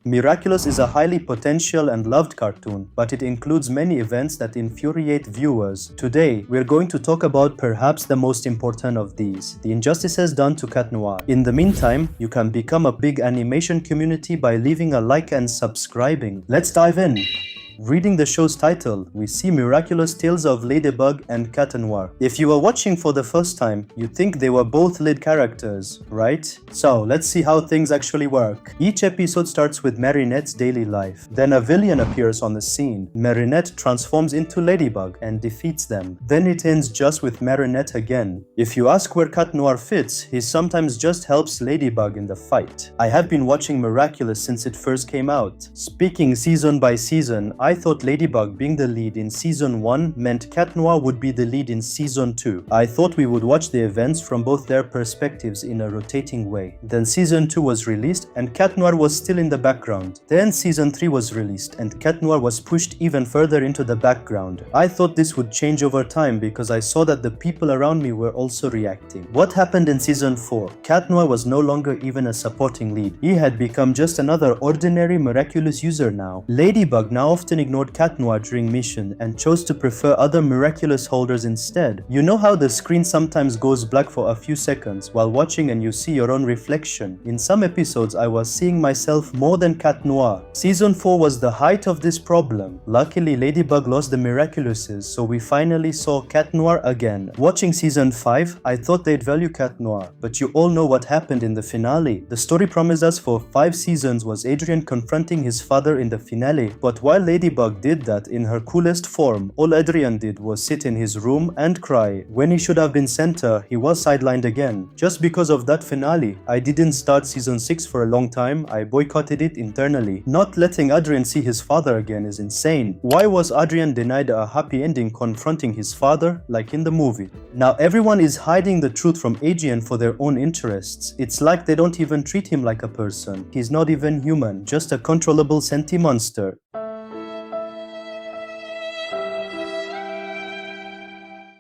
Miraculous is a highly potential and loved cartoon, but it includes many events that infuriate viewers. Today, we're going to talk about perhaps the most important of these, the injustices done to Cat Noir. In the meantime, you can become a big animation community by leaving a like and subscribing. Let's dive in! Reading the show's title, we see Miraculous Tales of Ladybug and Cat Noir. If you are watching for the first time, you'd think they were both lead characters, right? So, let's see how things actually work. Each episode starts with Marinette's daily life. Then a villain appears on the scene. Marinette transforms into Ladybug and defeats them. Then it ends just with Marinette again. If you ask where Cat Noir fits, he sometimes just helps Ladybug in the fight. I have been watching Miraculous since it first came out. Speaking season by season, I thought Ladybug being the lead in Season 1 meant Cat Noir would be the lead in Season 2. I thought we would watch the events from both their perspectives in a rotating way. Then Season 2 was released and Cat Noir was still in the background. Then Season 3 was released and Cat Noir was pushed even further into the background. I thought this would change over time because I saw that the people around me were also reacting. What happened in Season 4? Cat Noir was no longer even a supporting lead. He had become just another ordinary Miraculous user now. Ladybug now often ignored Cat Noir during mission and chose to prefer other Miraculous holders instead. You know how the screen sometimes goes black for a few seconds while watching and you see your own reflection? In some episodes I was seeing myself more than Cat Noir. Season 4 was the height of this problem. Luckily Ladybug lost the Miraculouses, so we finally saw Cat Noir again. Watching Season 5, I thought they'd value Cat Noir, but you all know what happened in the finale. The story promised us for 5 seasons was Adrien confronting his father in the finale, but while Ladybug did that in her coolest form, all Adrien did was sit in his room and cry. When he should have been center, he was sidelined again. Just because of that finale, I didn't start Season 6 for a long time. I boycotted it internally. Not letting Adrien see his father again is insane. Why was Adrien denied a happy ending confronting his father like in the movie? Now everyone is hiding the truth from Adrien for their own interests. It's like they don't even treat him like a person. He's not even human, just a controllable sentient monster.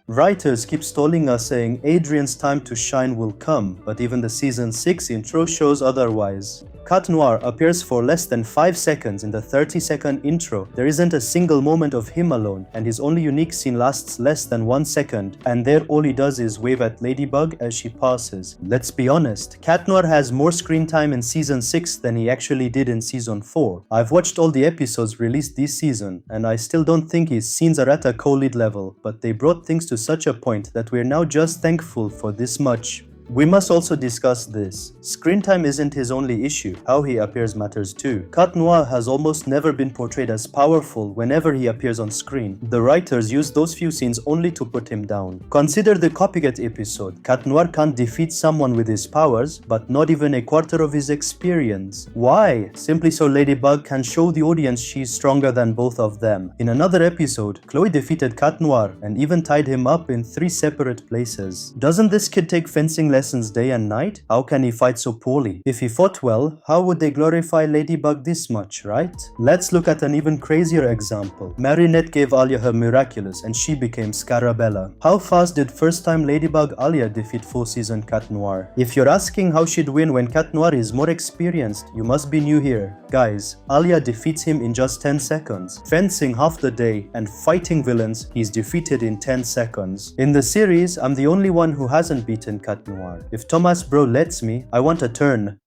Writers keep stalling us saying Adrien's time to shine will come, but even the Season 6 intro shows otherwise. Cat Noir appears for less than 5 seconds in the 30-second intro. There isn't a single moment of him alone, and his only unique scene lasts less than 1 second, and there all he does is wave at Ladybug as she passes. Let's be honest, Cat Noir has more screen time in Season 6 than he actually did in Season 4. I've watched all the episodes released this season, and I still don't think his scenes are at a co-lead level, but they brought things to such a point that we're now just thankful for this much. We must also discuss this. Screen time isn't his only issue, how he appears matters too. Cat Noir has almost never been portrayed as powerful whenever he appears on screen. The writers use those few scenes only to put him down. Consider the copycat episode. Cat Noir can't defeat someone with his powers, but not even a quarter of his experience. Why? Simply so Ladybug can show the audience she's stronger than both of them. In another episode, Chloe defeated Cat Noir and even tied him up in 3 separate places. Doesn't this kid take fencing lessons day and night? How can he fight so poorly? If he fought well, how would they glorify Ladybug this much, right? Let's look at an even crazier example. Marinette gave Alia her Miraculous and she became Scarabella. How fast did first-time Ladybug Alia defeat full-season Cat Noir? If you're asking how she'd win when Cat Noir is more experienced, you must be new here. Guys, Alia defeats him in just 10 seconds. Fencing half the day and fighting villains, he's defeated in 10 seconds. In the series, I'm the only one who hasn't beaten Cat Noir. If Thomas Bro lets me, I want a turn.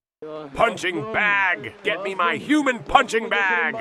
Punching bag! Get me my human punching bag!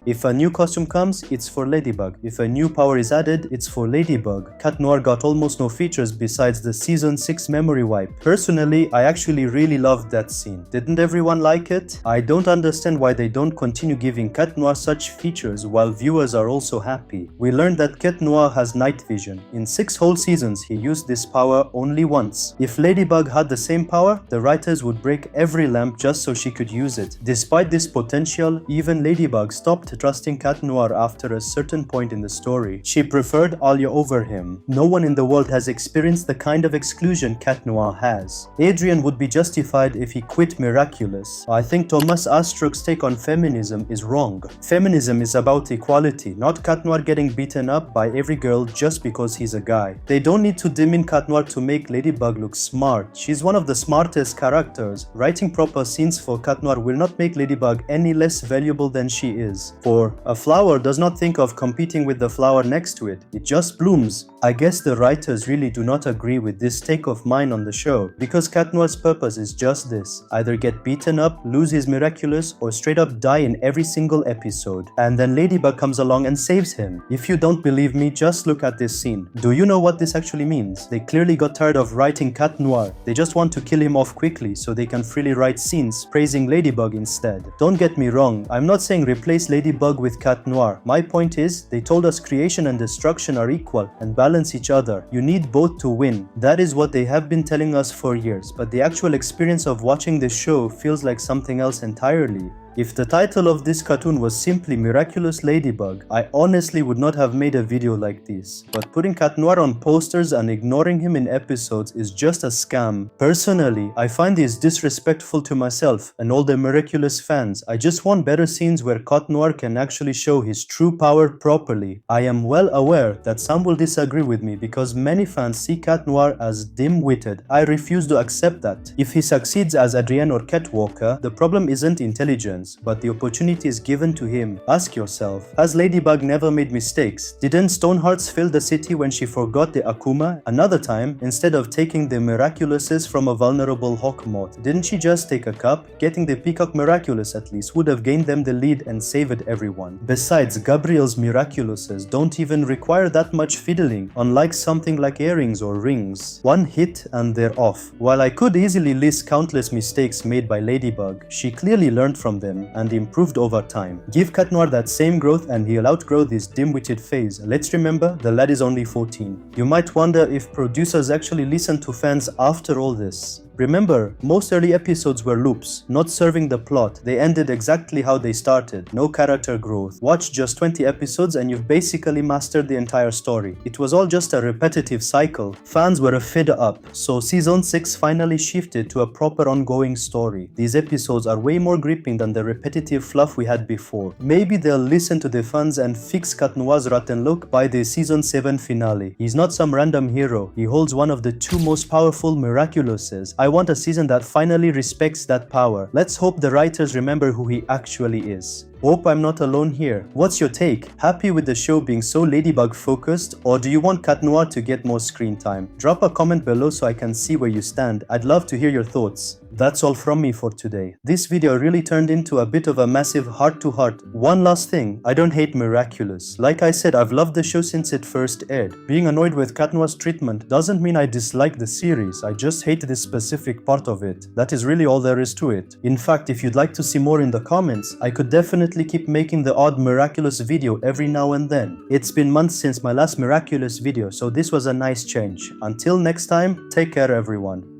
If a new costume comes, it's for Ladybug. If a new power is added, it's for Ladybug. Cat Noir got almost no features besides the Season 6 memory wipe. Personally, I actually really loved that scene. Didn't everyone like it? I don't understand why they don't continue giving Cat Noir such features while viewers are also happy. We learned that Cat Noir has night vision. In 6 whole seasons, he used this power only once. If Ladybug had the same power, the writers would break every lamp just so she could use it. Despite this potential, even Ladybug stopped stopped trusting Cat Noir after a certain point in the story. She preferred Alia over him. No one in the world has experienced the kind of exclusion Cat Noir has. Adrian would be justified if he quit Miraculous. I think Thomas Astruc's take on feminism is wrong. Feminism is about equality, not Cat Noir getting beaten up by every girl just because he's a guy. They don't need to demean Cat Noir to make Ladybug look smart. She's one of the smartest characters. Writing proper scenes for Cat Noir will not make Ladybug any less valuable than she is. For a flower does not think of competing with the flower next to it. It just blooms. I guess the writers really do not agree with this take of mine on the show, because Cat Noir's purpose is just this: either get beaten up, lose his Miraculous, or straight up die in every single episode. And then Ladybug comes along and saves him. If you don't believe me, just look at this scene. Do you know what this actually means? They clearly got tired of writing Cat Noir. They just want to kill him off quickly so they can freely write scenes praising Ladybug instead. Don't get me wrong, I'm not saying replace Ladybug with Cat Noir. My point is, they told us creation and destruction are equal and balance each other. You need both to win. That is what they have been telling us for years, but the actual experience of watching the show feels like something else entirely. If the title of this cartoon was simply Miraculous Ladybug, I honestly would not have made a video like this. But putting Cat Noir on posters and ignoring him in episodes is just a scam. Personally, I find this disrespectful to myself and all the Miraculous fans. I just want better scenes where Cat Noir can actually show his true power properly. I am well aware that some will disagree with me because many fans see Cat Noir as dim-witted. I refuse to accept that. If he succeeds as Adrien or Catwalker, the problem isn't intelligence, but the opportunity is given to him. Ask yourself, has Ladybug never made mistakes? Didn't Stonehearts fill the city when she forgot the Akuma? Another time, instead of taking the Miraculouses from a vulnerable Hawkmoth, didn't she just take a cup? Getting the Peacock Miraculous at least would have gained them the lead and saved everyone. Besides, Gabriel's Miraculouses don't even require that much fiddling, unlike something like earrings or rings. One hit and they're off. While I could easily list countless mistakes made by Ladybug, she clearly learned from them and improved over time. Give Cat Noir that same growth and he'll outgrow this dim-witted phase. Let's remember, the lad is only 14. You might wonder if producers actually listen to fans after all this. Remember, most early episodes were loops, not serving the plot. They ended exactly how they started, no character growth. Watch just 20 episodes and you've basically mastered the entire story. It was all just a repetitive cycle. Fans were fed up, so season 6 finally shifted to a proper ongoing story. These episodes are way more gripping than the repetitive fluff we had before. Maybe they'll listen to the fans and fix Cat Noir's rotten look by the season 7 finale. He's not some random hero. He holds one of the two most powerful Miraculouses. I want a season that finally respects that power. Let's hope the writers remember who he actually is. Hope I'm not alone here. What's your take? Happy with the show being so Ladybug focused, or do you want Cat Noir to get more screen time? Drop a comment below so I can see where you stand. I'd love to hear your thoughts. That's all from me for today. This video really turned into a bit of a massive heart-to-heart. One last thing, I don't hate Miraculous. Like I said, I've loved the show since it first aired. Being annoyed with Cat Noir's treatment doesn't mean I dislike the series. I just hate this specific part of it. That is really all there is to it. In fact, if you'd like to see more in the comments, I could definitely keep making the odd Miraculous video every now and then. It's been months since my last Miraculous video, so this was a nice change. Until next time, take care everyone.